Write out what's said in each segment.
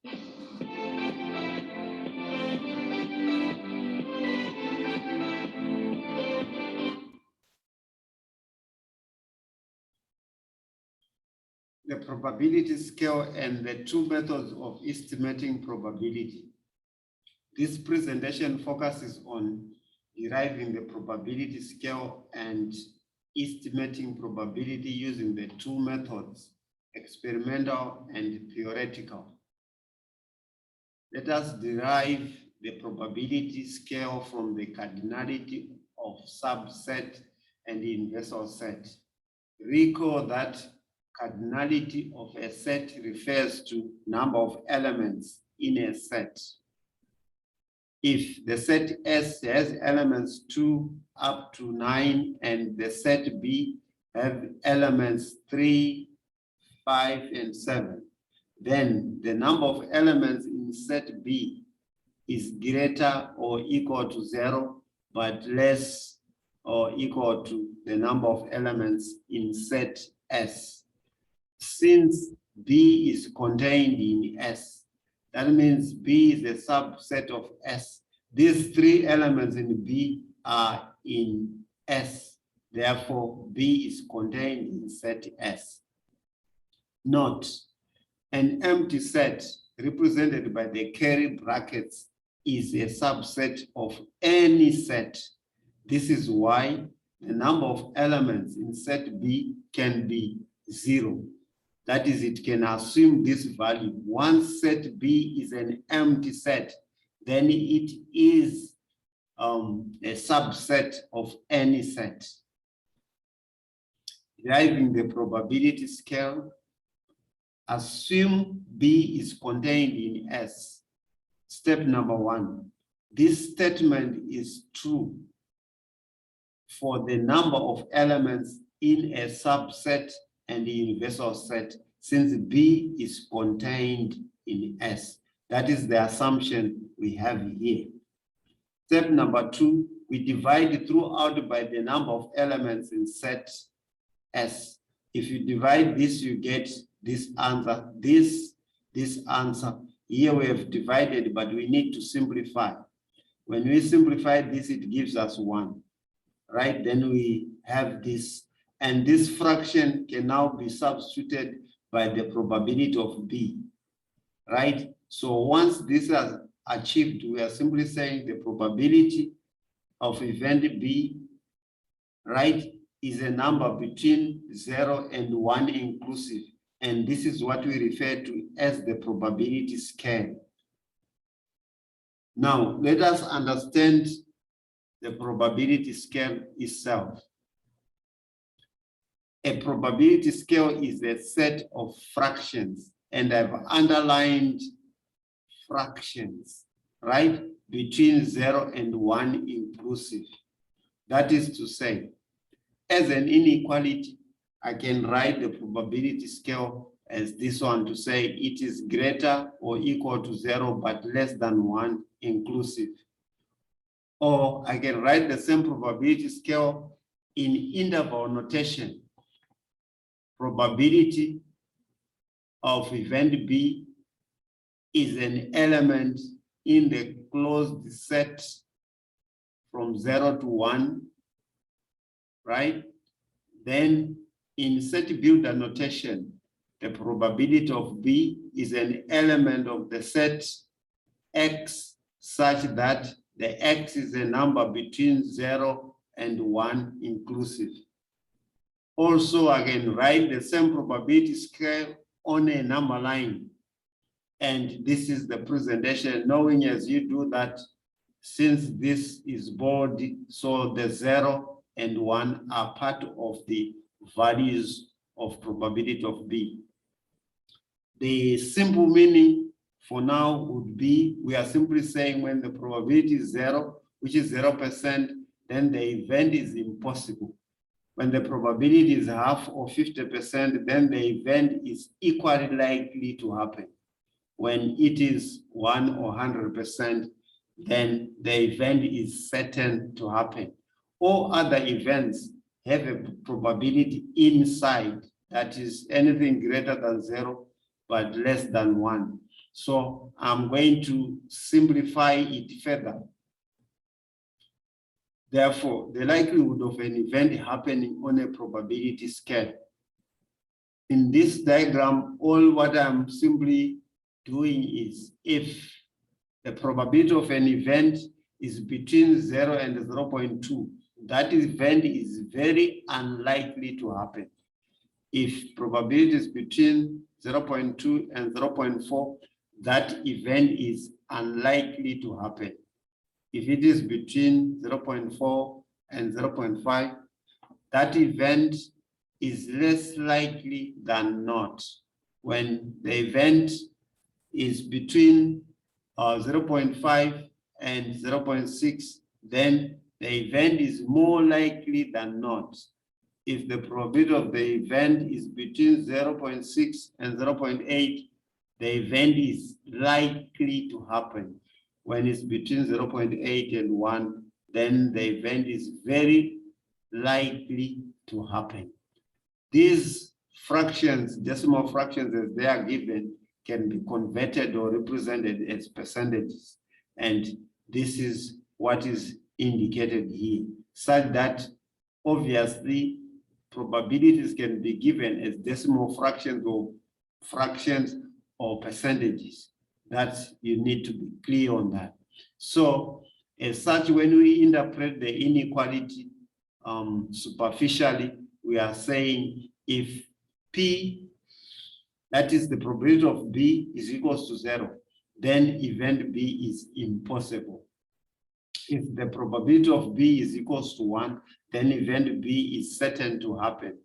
The probability scale and the two methods of estimating probability. This presentation focuses on deriving the probability scale and estimating probability using the two methods, experimental and theoretical. Let us derive the probability scale from the cardinality of subset and universal set. Recall that cardinality of a set refers to number of elements in a set. If the set S has elements 2 up to 9 and the set B have elements 3, 5, and 7, then the number of elements in set B is greater or equal to 0, but less or equal to the number of elements in set S. Since B is contained in S, that means B is a subset of S. These three elements in B are in S. Therefore, B is contained in set S. Note, an empty set represented by the curly brackets is a subset of any set. This is why the number of elements in set B can be 0. That is, it can assume this value. Once set B is an empty set, then it is a subset of any set. Deriving the probability scale, assume B is contained in S. Step number 1. This statement is true for the number of elements in a subset and the universal set, since B is contained in S. That is the assumption we have here. Step number 2, we divide throughout by the number of elements in set S. If you divide this, you get this answer, this answer. Here we have divided, but we need to simplify. When we simplify this, it gives us 1, right? Then we have this. And this fraction can now be substituted by the probability of B, right? So once this is achieved, we are simply saying the probability of event B, right, is a number between 0 and 1 inclusive. And this is what we refer to as the probability scale. Now, let us understand the probability scale itself. A probability scale is a set of fractions, and I've underlined fractions, right? Between 0 and 1 inclusive. That is to say, as an inequality, I can write the probability scale as this one to say it is greater or equal to 0, but less than 1 inclusive. Or I can write the same probability scale in interval notation. Probability of event B is an element in the closed set from 0 to 1, right? Then in set builder notation, the probability of B is an element of the set X such that the X is a number between 0 and 1 inclusive. Also, I can write the same probability scale on a number line. And this is the presentation, knowing as you do that, since this is bold, so the 0 and 1 are part of the values of probability of B. The simple meaning for now would be, we are simply saying when the probability is 0, which is 0%, then the event is impossible. When the probability is half or 50%, then the event is equally likely to happen. When it is 1 or 100%, then the event is certain to happen. All other events have a probability inside, that is anything greater than 0, but less than 1. So I'm going to simplify it further. Therefore, the likelihood of an event happening on a probability scale. In this diagram, all what I'm simply doing is if the probability of an event is between 0 and 0.2, that event is very unlikely to happen. If probability is between 0.2 and 0.4, that event is unlikely to happen. If it is between 0.4 and 0.5, that event is less likely than not. When the event is between 0.5 and 0.6, then the event is more likely than not. If the probability of the event is between 0.6 and 0.8, the event is likely to happen. When it's between 0.8 and 1, then the event is very likely to happen. These fractions, decimal fractions as they are given, can be converted or represented as percentages. And this is what is indicated here, such that obviously probabilities can be given as decimal fractions or percentages. That you need to be clear on that. So as such, when we interpret the inequality superficially, we are saying if P, that is the probability of B, is equals to 0, then event B is impossible. If the probability of B is equals to 1, then event B is certain to happen.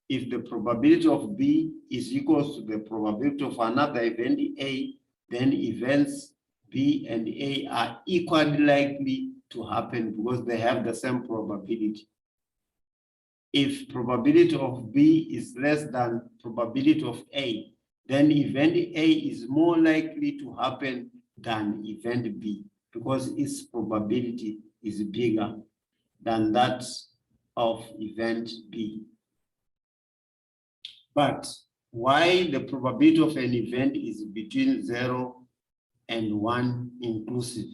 If the probability of B is equals to the probability of another event A, then events B and A are equally likely to happen because they have the same probability. If probability of B is less than probability of A, then event A is more likely to happen than event B because its probability is bigger than that of event B. But why the probability of an event is between 0 and 1 inclusive?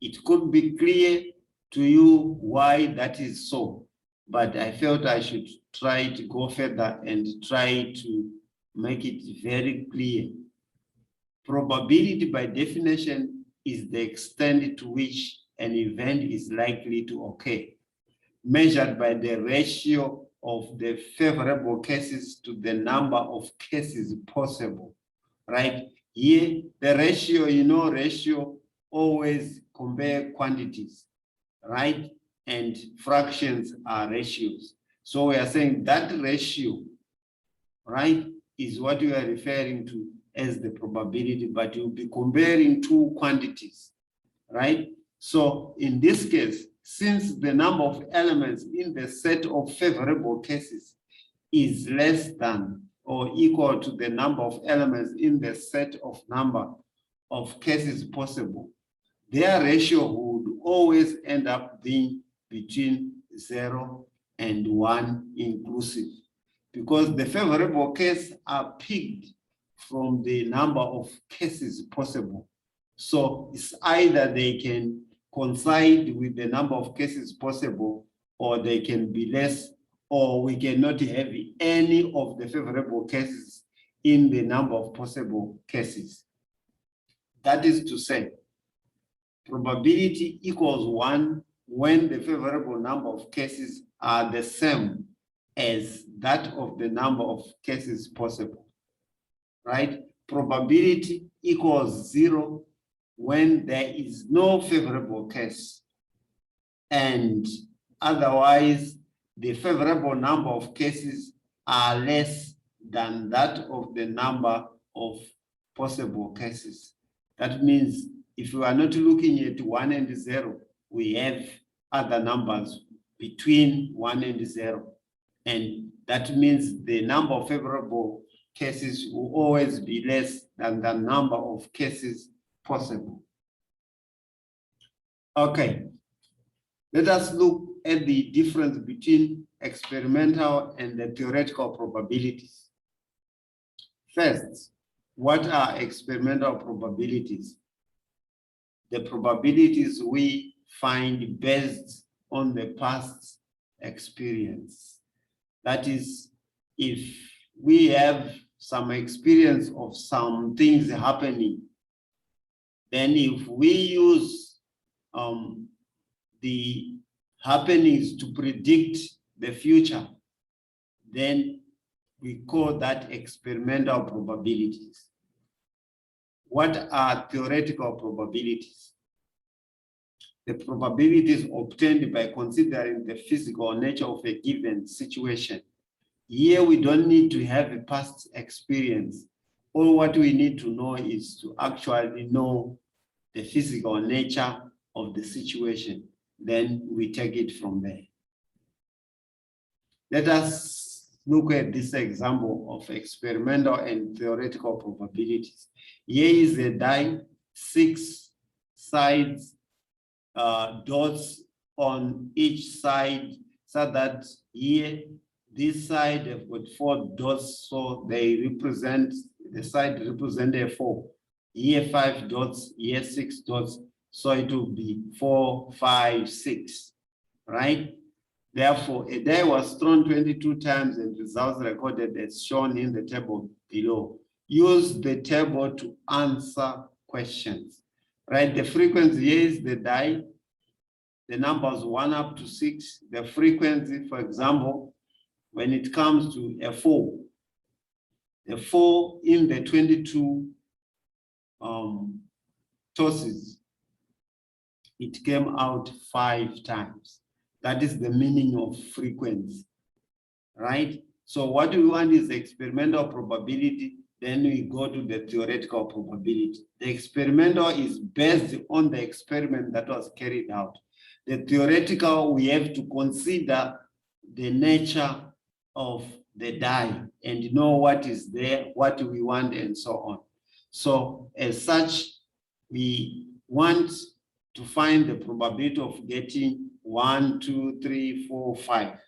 It could be clear to you why that is so, but I felt I should try to go further and try to make it very clear. Probability by definition is the extent to which an event is likely to occur, measured by the ratio of the favorable cases to the number of cases possible, right? Here, the ratio, ratio always compare quantities, right? And fractions are ratios. So we are saying that ratio, right, is what we are referring to as the probability, but you'll be comparing two quantities, right? So in this case, since the number of elements in the set of favorable cases is less than or equal to the number of elements in the set of number of cases possible, their ratio would always end up being between 0 and 1 inclusive, because the favorable cases are picked from the number of cases possible. So it's either they can coincide with the number of cases possible, or they can be less, or we cannot have any of the favorable cases in the number of possible cases. That is to say, probability equals 1 when the favorable number of cases are the same as that of the number of cases possible, right? Probability equals 0 when there is no favorable case, and otherwise the favorable number of cases are less than that of the number of possible cases. That means if we are not looking at 1 and 0, we have other numbers between 1 and 0. And that means the number of favorable cases will always be less than the number of cases possible. Okay, let us look at the difference between experimental and the theoretical probabilities. First, what are experimental probabilities? The probabilities we find based on the past experience. That is, if we have some experience of some things happening, then if we use the happenings to predict the future, then we call that experimental probabilities. What are theoretical probabilities? The probabilities obtained by considering the physical nature of a given situation. Here we don't need to have a past experience. All what we need to know is to actually know the physical nature of the situation. Then we take it from there. Let us look at this example of experimental and theoretical probabilities. Here is a die, 6 sides, dots on each side, so that here, this side have got 4 dots, so they represent, the side represent a 4. Here 5 dots, here 6 dots, so it will be 4, 5, 6, right? Therefore, a die was thrown 22 times and results recorded as shown in the table below. Use the table to answer questions, right? The frequency here is the die, the numbers 1 up to 6. The frequency, for example, when it comes to a 4, the 4 in the 22 tosses, it came out 5 times. That is the meaning of frequency, right? So what we want is the experimental probability, then we go to the theoretical probability. The experimental is based on the experiment that was carried out. The theoretical, we have to consider the nature of the die and know what is there, what we want, and so on. So as such, we want to find the probability of getting 1, 2, 3, 4, 5,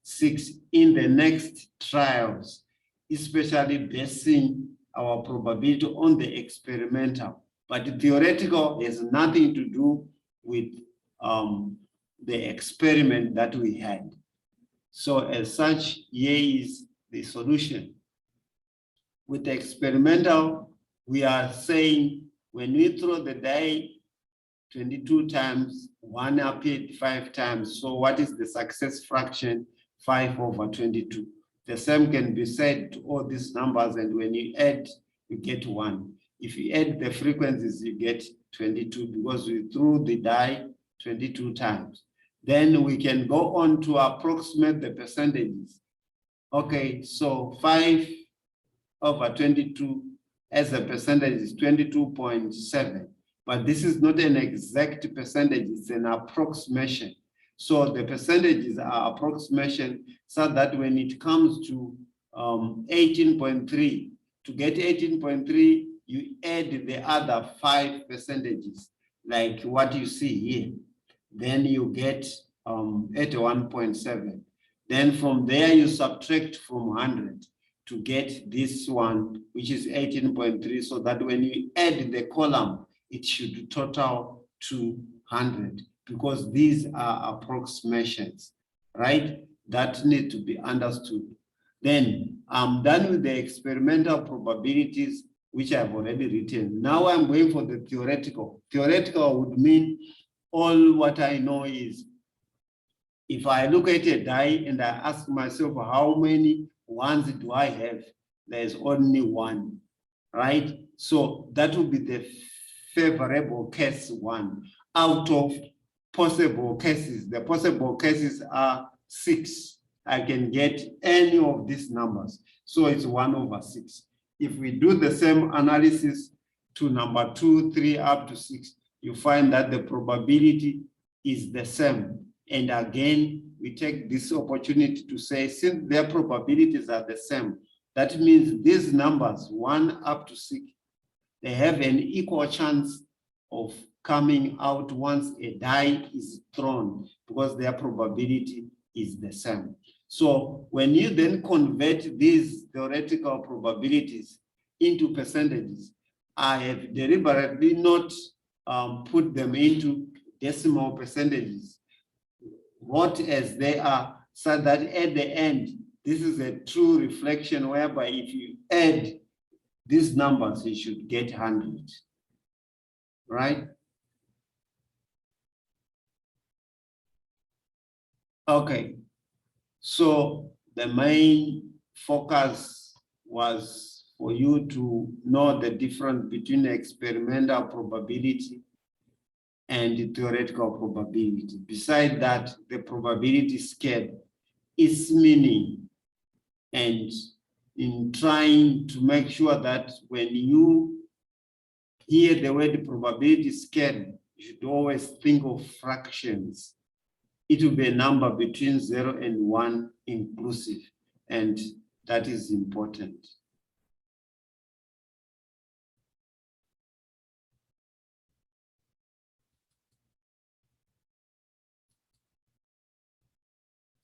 6 in the next trials, especially basing our probability on the experimental. But the theoretical has nothing to do with the experiment that we had. So as such, here is the solution. With the experimental, we are saying when we throw the die 22 times, 1 appeared 5 times. So what is the success fraction? 5/22. The same can be said to all these numbers, and when you add, you get 1. If you add the frequencies, you get 22 because we threw the die 22 times. Then we can go on to approximate the percentages. Okay, so 5/22 as a percentage is 22.7. But this is not an exact percentage, it's an approximation. So the percentages are approximation, so that when it comes to 18.3, to get 18.3, you add the other 5 percentages, like what you see here. Then you get 81.7. Then from there, you subtract from 100 to get this one, which is 18.3, so that when you add the column, it should total to 100, because these are approximations, right? That need to be understood. Then I'm done with the experimental probabilities, which I've already written. Now I'm going for the theoretical. Theoretical would mean all what I know is, if I look at a die and I ask myself, how many ones do I have? There's only 1, right? So that would be the favorable case 1 out of possible cases. The possible cases are 6. I can get any of these numbers. So it's 1/6. If we do the same analysis to number 2, 3 up to 6, you find that the probability is the same. And again, we take this opportunity to say, since their probabilities are the same, that means these numbers 1 up to 6, they have an equal chance of coming out once a die is thrown, because their probability is the same. So when you then convert these theoretical probabilities into percentages. I have deliberately not put them into decimal percentages, what as they are, so that at the end, this is a true reflection whereby if you add these numbers, you should get 100, right? Okay, so the main focus was for you to know the difference between experimental probability and theoretical probability. Besides that, the probability scale is meaning, and in trying to make sure that when you hear the word probability scale, you should always think of fractions. It will be a number between 0 and 1 inclusive, and that is important.